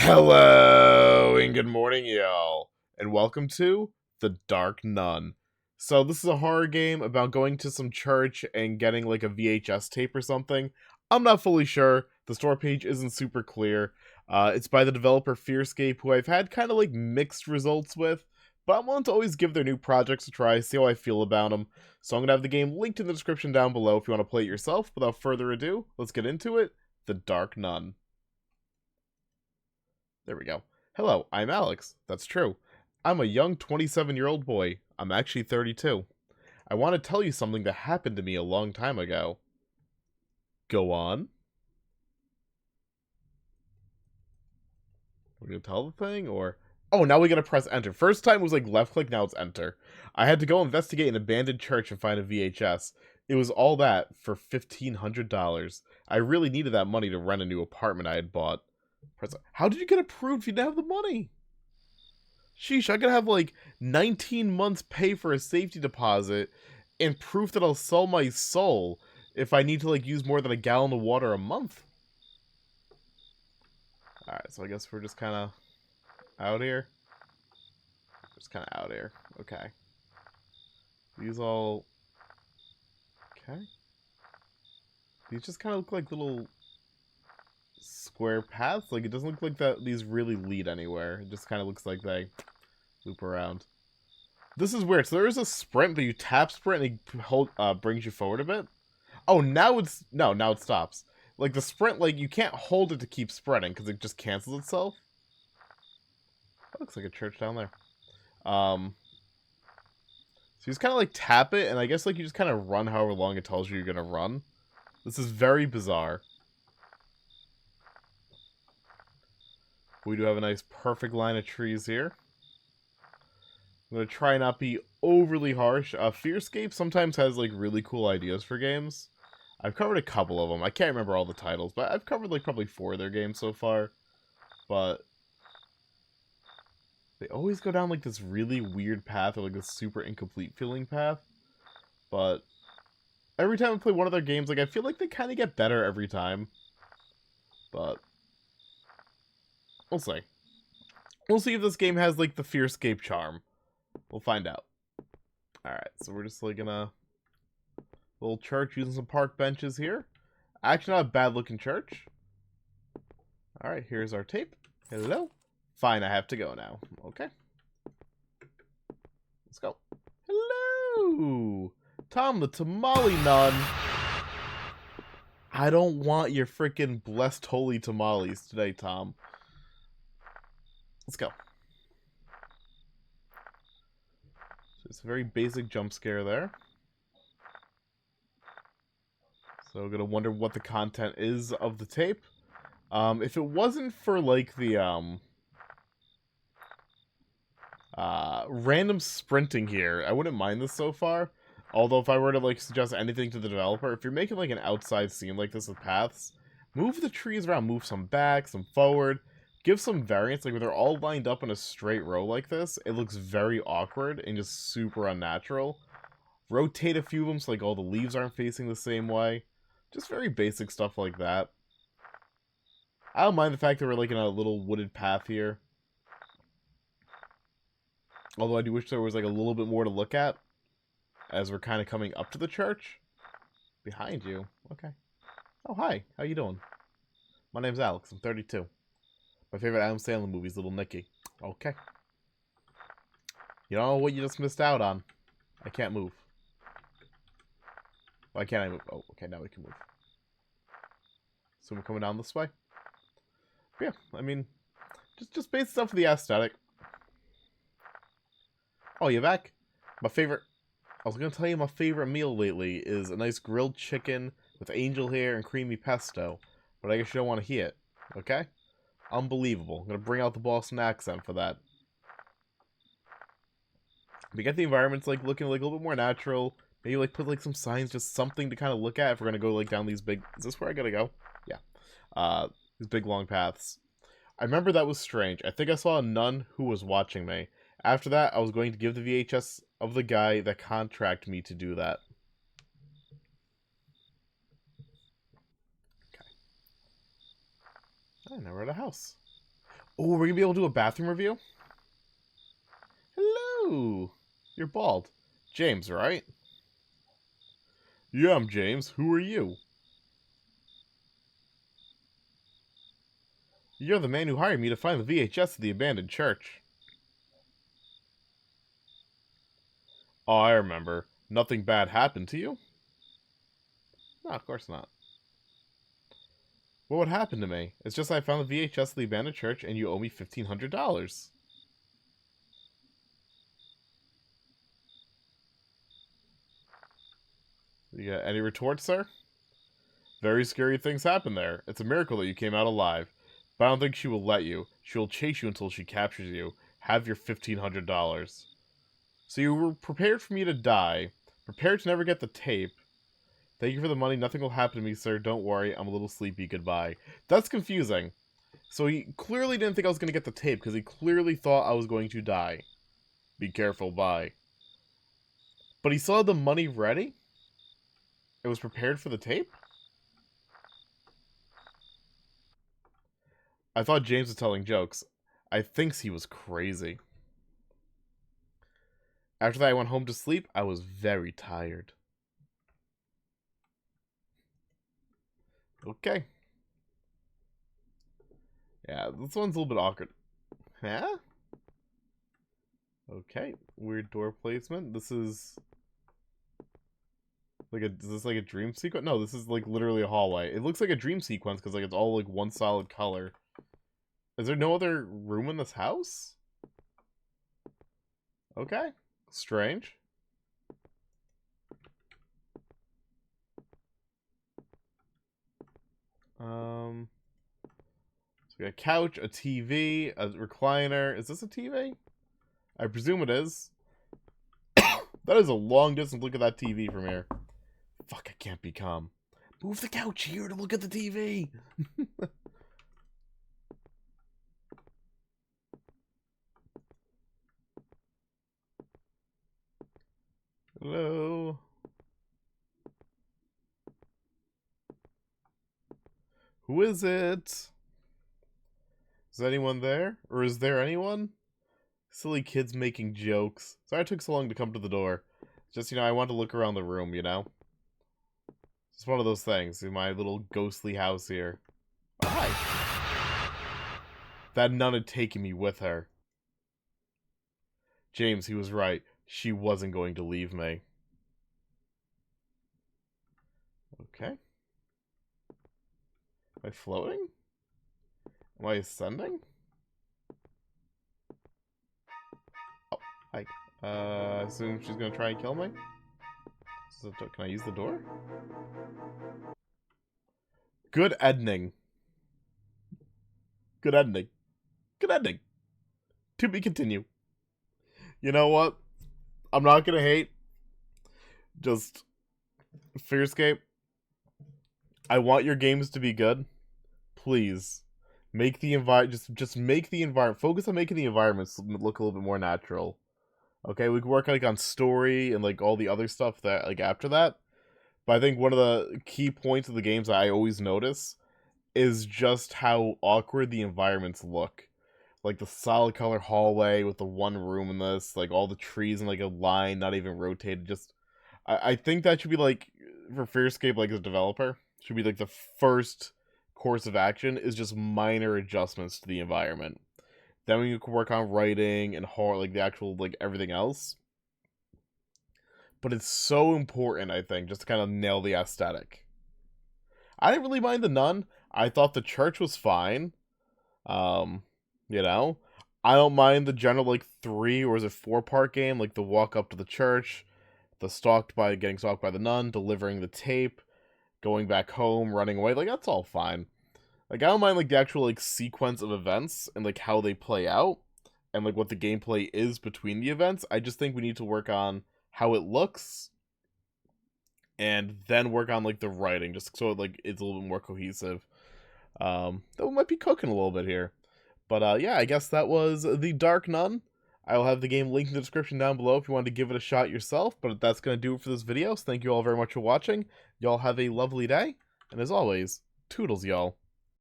Hello and good morning, y'all, and welcome to The Dark Nun. So this is a horror game about going to some church and getting like a VHS tape or something. I'm not fully sure. The store page isn't super clear. It's by the developer Fear Scape, who I've had kind of like mixed results with, but I'm willing to always give their new projects a try, see how I feel about them. So I'm gonna have the game linked in the description down below if you want to play it yourself. Without further ado, let's get into it. The Dark Nun. There we go. Hello, I'm Alex. That's true. I'm a young 27-year-old boy. I'm actually 32. I want to tell you something that happened to me a long time ago. Go on. We're gonna tell the thing, or... Oh, now we gotta press enter. First time was like left click, now it's enter. I had to go investigate an abandoned church and find a VHS. It was all that for $1,500. I really needed that money to rent a new apartment I had bought. How did you get approved if you didn't have the money? Sheesh, I gotta have like 19 months pay for a safety deposit and proof that I'll sell my soul if I need to like use more than a gallon of water a month. Alright, so I guess we're just kind of out here. Just kind of out here. Okay. These all... Okay. These just kind of look like little square paths. Like, it doesn't look like that these really lead anywhere. It just kind of looks like they loop around. This is weird. So there is a sprint, but you tap sprint and it hold, brings you forward a bit. Oh, now it's... No, now it stops. Like, the sprint, like, you can't hold it to keep spreading because it just cancels itself. That looks like a church down there. So you just kind of, like, tap it, and I guess, like, you just kind of run however long it tells you you're going to run. This is very bizarre. We do have a nice perfect line of trees here. I'm going to try not be overly harsh. Fear Scape sometimes has, like, really cool ideas for games. I've covered a couple of them. I can't remember all the titles, but I've covered, like, probably 4 of their games so far. But they always go down, like, this really weird path, or, like, this super incomplete feeling path. But every time I play one of their games, like, I feel like they kind of get better every time. But we'll see. We'll see if this game has, like, the Fear Scape charm. We'll find out. Alright, so we're just, like, in a little church using some park benches here. Actually, not a bad-looking church. Alright, here's our tape. Hello? Fine, I have to go now. Okay. Let's go. Hello! Tom the Tamale Nun. I don't want your freaking blessed holy tamales today, Tom. Let's go. It's a very basic jump scare there. So I'm gonna wonder what the content is of the tape. If it wasn't for like the random sprinting here, I wouldn't mind this so far. Although if I were to like suggest anything to the developer, if you're making like an outside scene like this with paths, move the trees around, move some back, some forward, give some variance. Like when they're all lined up in a straight row like this, it looks very awkward and just super unnatural. Rotate a few of them so like all the leaves aren't facing the same way. Just very basic stuff like that. I don't mind the fact that we're like in a little wooded path here. Although I do wish there was like a little bit more to look at. As we're kind of coming up to the church. Behind you. Okay. Oh, hi. How you doing? My name's Alex. I'm 32. My favorite Adam Sandler movie is Little Nicky. Okay. You don't know what you just missed out on. I can't move. Why can't I move? Oh, okay, now we can move. So we're coming down this way? But yeah, I mean, just based stuff for the aesthetic. Oh, you back? My favorite... I was going to tell you my favorite meal lately is a nice grilled chicken with angel hair and creamy pesto. But I guess you don't want to hear it. Okay? Unbelievable. I'm going to bring out the Boston accent for that. We get the environments like looking like a little bit more natural. Maybe like put like some signs, just something to kind of look at if we're going to go like down these big... Is this where I got to go? Yeah. These big long paths. I remember that was strange. I think I saw a nun who was watching me. After that, I was going to give the VHS of the guy that contracted me to do that. Okay. I never had a house. Oh, we're gonna be able to do a bathroom review? Hello! You're bald. James, right? Yeah, I'm James. Who are you? You're the man who hired me to find the VHS of the abandoned church. Oh, I remember. Nothing bad happened to you? No, of course not. What would happen to me? It's just I found the VHS of the abandoned church and you owe me $1,500. You got any retorts, sir? Very scary things happen there. It's a miracle that you came out alive. But I don't think she will let you. She will chase you until she captures you. Have your $1,500. So you were prepared for me to die. Prepared to never get the tape. Thank you for the money. Nothing will happen to me, sir. Don't worry. I'm a little sleepy. Goodbye. That's confusing. So he clearly didn't think I was going to get the tape, because he clearly thought I was going to die. Be careful. Bye. But he still had the money ready? It was prepared for the tape? I thought James was telling jokes. I thinks he was crazy. After that, I went home to sleep. I was very tired. Okay. Yeah, this one's a little bit awkward. Huh? Okay. Weird door placement. This is... is this like a dream sequence? No, this is like literally a hallway. It looks like a dream sequence because like it's all like one solid color. Is there no other room in this house? Okay. Strange. So we got a couch, a TV, a recliner. Is this a TV? I presume it is. That is a long distance look at that TV from here. Fuck, I can't be calm. Move the couch here to look at the TV. Hello. Who is it? Is anyone there? Or is there anyone? Silly kids making jokes. Sorry it took so long to come to the door. Just, you know, I want to look around the room, you know? It's one of those things in my little ghostly house here. Oh, hi. That nun had taken me with her. James, he was right. She wasn't going to leave me. Okay. Am I floating? Am I ascending? Oh, hi. I assume she's gonna try and kill me? So, can I use the door? Good ending. Good ending. Good ending. To be continued. You know what? I'm not gonna hate. Just Fear Scape. I want your games to be good. Please. Make the just make the environment, focus on making the environments look a little bit more natural. Okay, we can work like on story and like all the other stuff that like after that. But I think one of the key points of the games that I always notice is just how awkward the environments look. Like the solid color hallway with the one room in this, like all the trees in like a line, not even rotated. Just, I think that should be like, for Fear Scape, like as a developer, should be like the first course of action is just minor adjustments to the environment. Then we can work on writing and horror, like the actual, like everything else. But it's so important, I think, just to kind of nail the aesthetic. I didn't really mind the nun. I thought the church was fine. You know? I don't mind the general, like, 3 or is it 4-part game, like the walk up to the church, the getting stalked by the nun, delivering the tape, going back home, running away, like, that's all fine. Like, I don't mind, like, the actual, like, sequence of events and, like, how they play out and, like, what the gameplay is between the events. I just think we need to work on how it looks and then work on, like, the writing, just so, like, it's a little bit more cohesive. That we might be cooking a little bit here. But, yeah, I guess that was The Dark Nun. I will have the game linked in the description down below if you want to give it a shot yourself. But that's going to do it for this video, so thank you all very much for watching. Y'all have a lovely day, and as always, toodles, y'all.